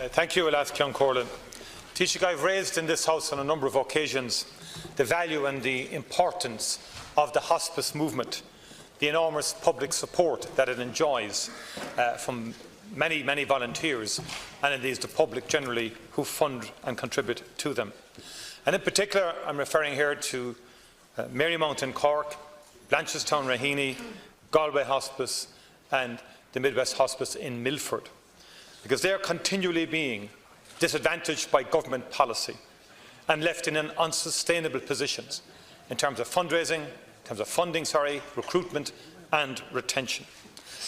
Thank you, Alas Ceann Comhairle. Taoiseach, I have raised in this House on a number of occasions the value and the importance of the hospice movement, the enormous public support that it enjoys from many volunteers, and indeed the public generally who fund and contribute to them. And in particular, I am referring here to Marymount in Cork, Blanchestown Raheny, Galway Hospice and the Midwest Hospice in Milford, because they are continually being disadvantaged by government policy and left in an unsustainable positions in terms of fundraising, in terms of funding, recruitment and retention.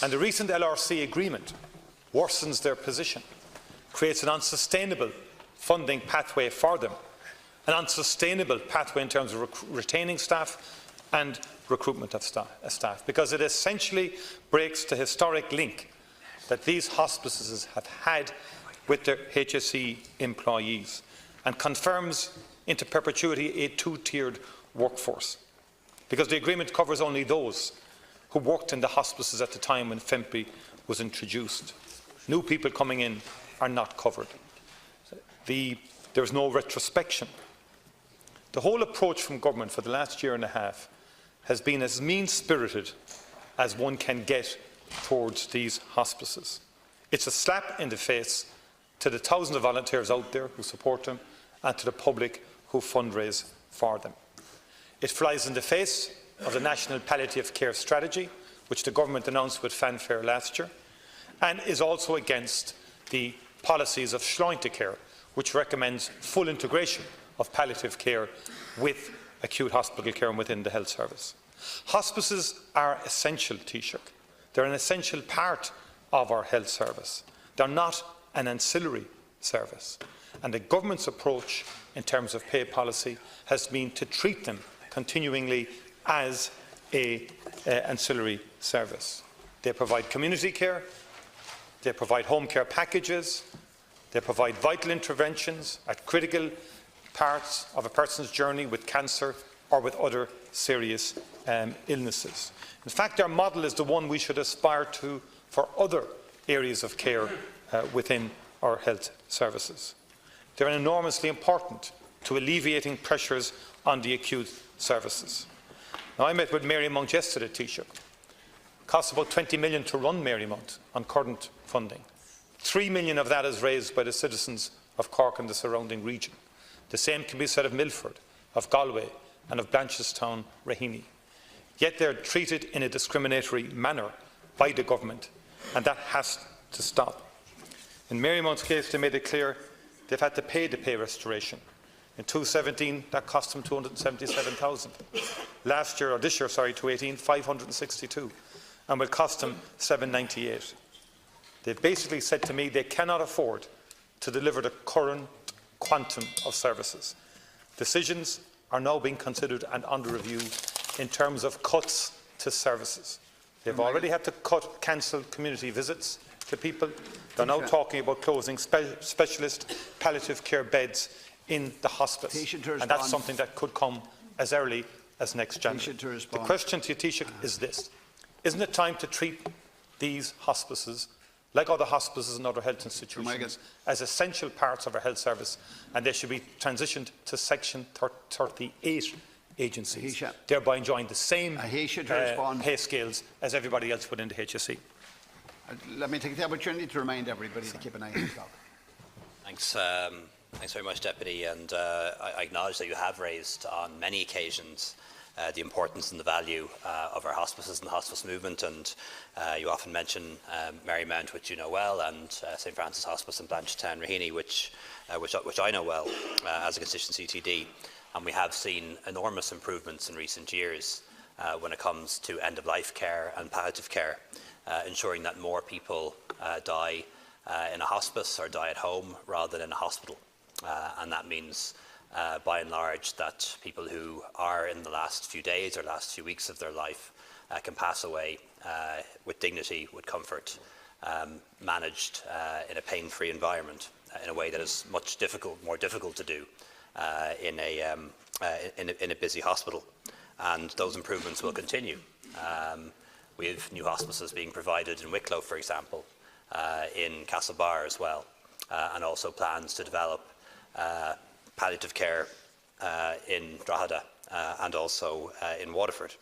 And the recent LRC agreement worsens their position, creates an unsustainable funding pathway for them, an unsustainable pathway in terms of retaining staff and recruitment of staff, because it essentially breaks the historic link that these hospices have had with their HSE employees and confirms into perpetuity a two-tiered workforce, because the agreement covers only those who worked in the hospices at the time when FEMPI was introduced. New people coming in are not covered. There is no retrospection. The whole approach from government for the last year and a half has been as mean-spirited as one can get towards these hospices. It's a slap in the face to the thousands of volunteers out there who support them and to the public who fundraise for them. It flies in the face of the National Palliative Care Strategy, which the government announced with fanfare last year, and is also against the policies of Schleunte Care, which recommends full integration of palliative care with acute hospital care and within the health service. Hospices are essential, Taoiseach. They're an essential part of our health service. They're not an ancillary service. And the government's approach in terms of pay policy has been to treat them continuingly as an ancillary service. They provide community care, they provide home care packages, they provide vital interventions at critical parts of a person's journey with cancer or with other serious illnesses. In fact, our model is the one we should aspire to for other areas of care within our health services. They are enormously important to alleviating pressures on the acute services. Now, I met with Marymount yesterday, Taoiseach. It costs about 20 million to run Marymount on current funding. 3 million of that is raised by the citizens of Cork and the surrounding region. The same can be said of Milford, of Galway and of Blanchestown Raheny. Yet they are treated in a discriminatory manner by the government, and that has to stop. In Marymount's case, they made it clear they've had to pay the pay restoration. In 2017, that cost them 277,000. Last year, or this year, 2018, 562, and will cost them 798. They've basically said to me they cannot afford to deliver the current quantum of services. Decisions are now being considered and under review in terms of cuts to services. They've already had to cancel community visits to people. They're now talking about closing specialist palliative care beds in the hospice, and that's something that could come as early as next January. The question to you, Taoiseach, is this. Isn't it time to treat these hospices like other hospices and other health institutions as essential parts of our health service, and they should be transitioned to Section 38 agencies, thereby enjoying the same pay scales as everybody else within the HSE? Let me take the opportunity to remind everybody to keep an eye on the clock. Thanks. Thanks very much, Deputy, and I acknowledge that you have raised on many occasions the importance and the value of our hospices and the hospice movement, and you often mention Marymount, which you know well, and St Francis Hospice in Blanchetown Raheny, which I know well as a constituency TD, and we have seen enormous improvements in recent years when it comes to end-of-life care and palliative care, ensuring that more people die in a hospice or die at home rather than in a hospital. And that means, by and large, that people who are in the last few days or last few weeks of their life can pass away with dignity, with comfort, managed in a pain-free environment, in a way that is much more difficult to do in a busy hospital. And those improvements will continue. We have new hospices being provided in Wicklow, for example, in Castlebar as well. and also plans to develop palliative care in Drogheda and also in Waterford.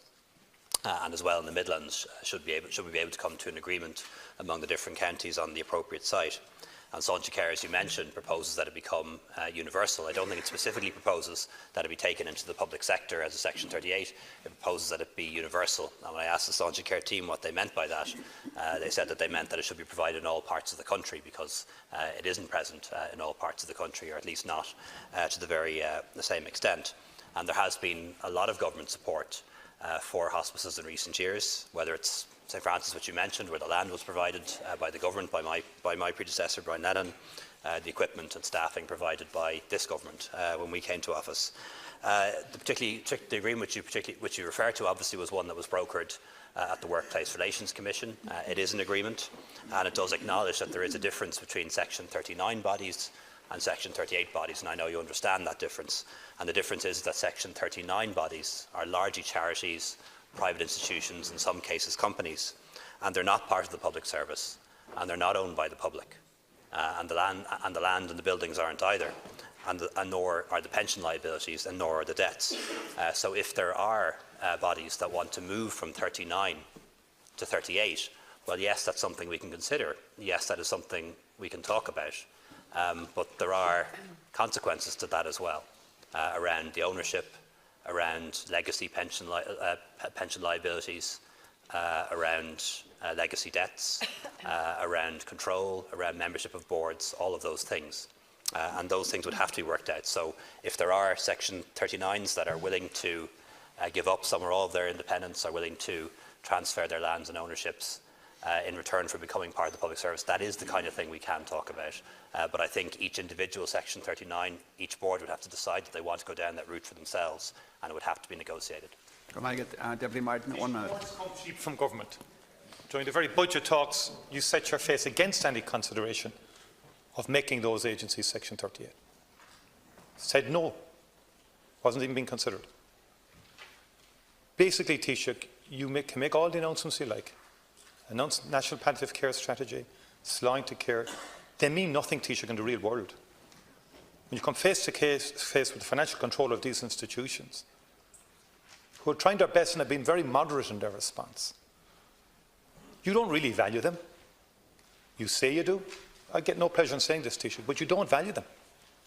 And as well in the Midlands, should we be able to come to an agreement among the different counties on the appropriate site. And Saoirse Care, as you mentioned, proposes that it become universal. I don't think it specifically proposes that it be taken into the public sector as a Section 38. It proposes that it be universal. And when I asked the Saoirse Care team what they meant by that, they said that they meant that it should be provided in all parts of the country, because it isn't present in all parts of the country, or at least not to the same extent. And there has been a lot of government support for hospices in recent years, whether it's St Francis, which you mentioned, where the land was provided by the government, by my predecessor, Brian Lennon, the equipment and staffing provided by this government when we came to office. The agreement which you refer to obviously was one that was brokered at the Workplace Relations Commission. It is an agreement, and it does acknowledge that there is a difference between Section 39 bodies and Section 38 bodies, and I know you understand that difference. And the difference is that Section 39 bodies are largely charities, private institutions, in some cases companies, and they're not part of the public service, and they're not owned by the public, and the land and the buildings aren't either, and nor are the pension liabilities, and nor are the debts. So if there are bodies that want to move from 39 to 38, well, yes, that's something we can consider. Yes, that is something we can talk about, but there are consequences to that as well, around the ownership, around legacy pension liabilities, around legacy debts, around control, around membership of boards, all of those things. And those things would have to be worked out. So if there are Section 39s that are willing to give up some or all of their independence, are willing to transfer their lands and ownerships in return for becoming part of the public service, that is the kind of thing we can talk about. But I think each individual Section 39, each board would have to decide that they want to go down that route for themselves, and it would have to be negotiated. Can I get Deputy Martin 1 minute? What's come cheap from government? During the very budget talks, you set your face against any consideration of making those agencies Section 38. Said no. Wasn't even being considered. Basically, Taoiseach, you can make all the announcements you like. Announce National Palliative Care Strategy, Slowing to Care. They mean nothing, Taoiseach, in the real world. When you come face to face with the financial control of these institutions, who are trying their best and have been very moderate in their response, you don't really value them. You say you do. I get no pleasure in saying this, Taoiseach, but you don't value them.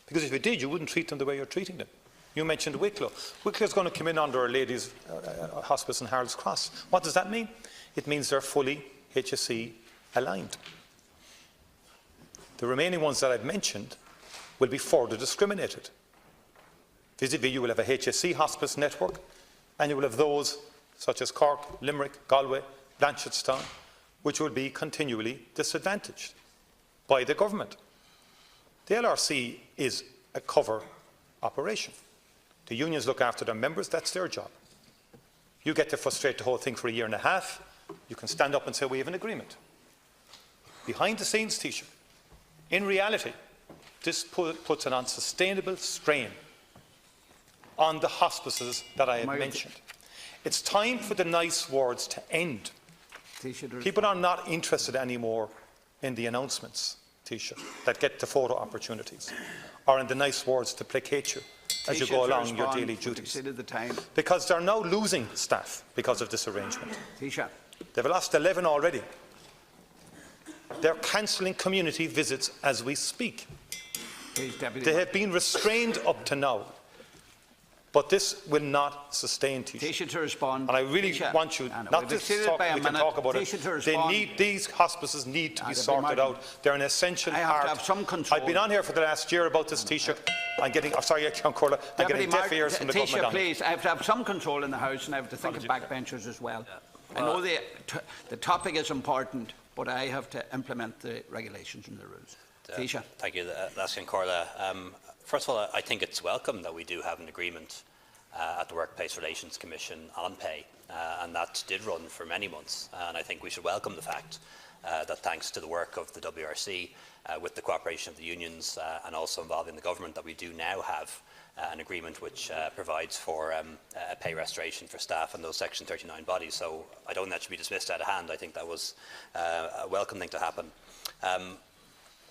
Because if you did, you wouldn't treat them the way you're treating them. You mentioned Wicklow. Wicklow is going to come in under Our Lady's Hospice in Harold's Cross. What does that mean? It means they're fully HSE aligned. The remaining ones that I've mentioned will be further discriminated. Vis-a-vis, you will have a HSE hospice network, and you will have those such as Cork, Limerick, Galway, Blanchardstown, which will be continually disadvantaged by the government. The LRC is a cover operation. The unions look after their members, that's their job. You get to frustrate the whole thing for a year and a half, you can stand up and say we have an agreement. Behind the scenes, Taoiseach, in reality, this puts an unsustainable strain on the hospices that I have mentioned. It's time for the nice words to end. People are not interested anymore in the announcements, Taoiseach, that get the photo opportunities, or in the nice words to placate you as you go along your daily duties. Because they're now losing staff because of this arrangement. They've lost 11 already. They're cancelling community visits as we speak. They have been restrained up to now. But this will not sustain, Taoiseach. To respond. And I really want you not to talk, we can talk about it. These hospices need to be sorted out. They're an essential part. Have some control. I've been on here for the last year about this, Taoiseach. I'm getting, I'm sorry, Corla, I'm getting deaf ears from the government. Please, I have to have some control in the House, and I have to think of backbenchers as well. I know the topic is important, but I have to implement the regulations and the rules. Taoiseach. Thank you, Laskin Corla. First of all, I think it's welcome that we do have an agreement at the Workplace Relations Commission on pay, and that did run for many months. And I think we should welcome the fact that thanks to the work of the WRC, with the cooperation of the unions and also involving the government, that we do now have an agreement which provides for a pay restoration for staff and those Section 39 bodies. So I don't think that should be dismissed out of hand. I think that was a welcome thing to happen.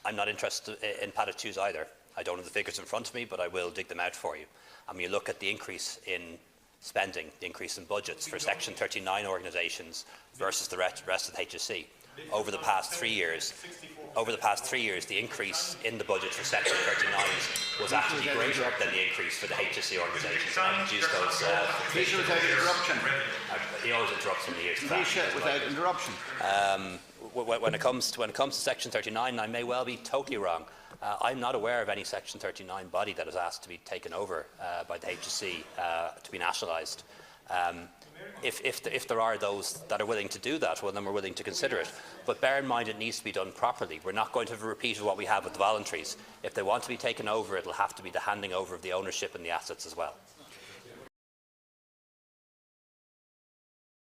I'm not interested in padded shoes either. I don't have the figures in front of me, but I will dig them out for you. And when you look at the increase in spending, the increase in budgets for Section 39 organisations versus the rest of the HSE, over the past 3 years, the increase in the budget for Section 39s was actually greater than the increase for the HSE organisations. And I reduced those. Please, without interruption. He always interrupts in the years. Please, without interruption. When it comes to Section 39, I may well be totally wrong. I'm not aware of any Section 39 body that has asked to be taken over by the HSE to be nationalised. If there are those that are willing to do that, well, then we're willing to consider it. But bear in mind, it needs to be done properly. We're not going to have a repeat of what we have with the voluntaries. If they want to be taken over, it will have to be the handing over of the ownership and the assets as well.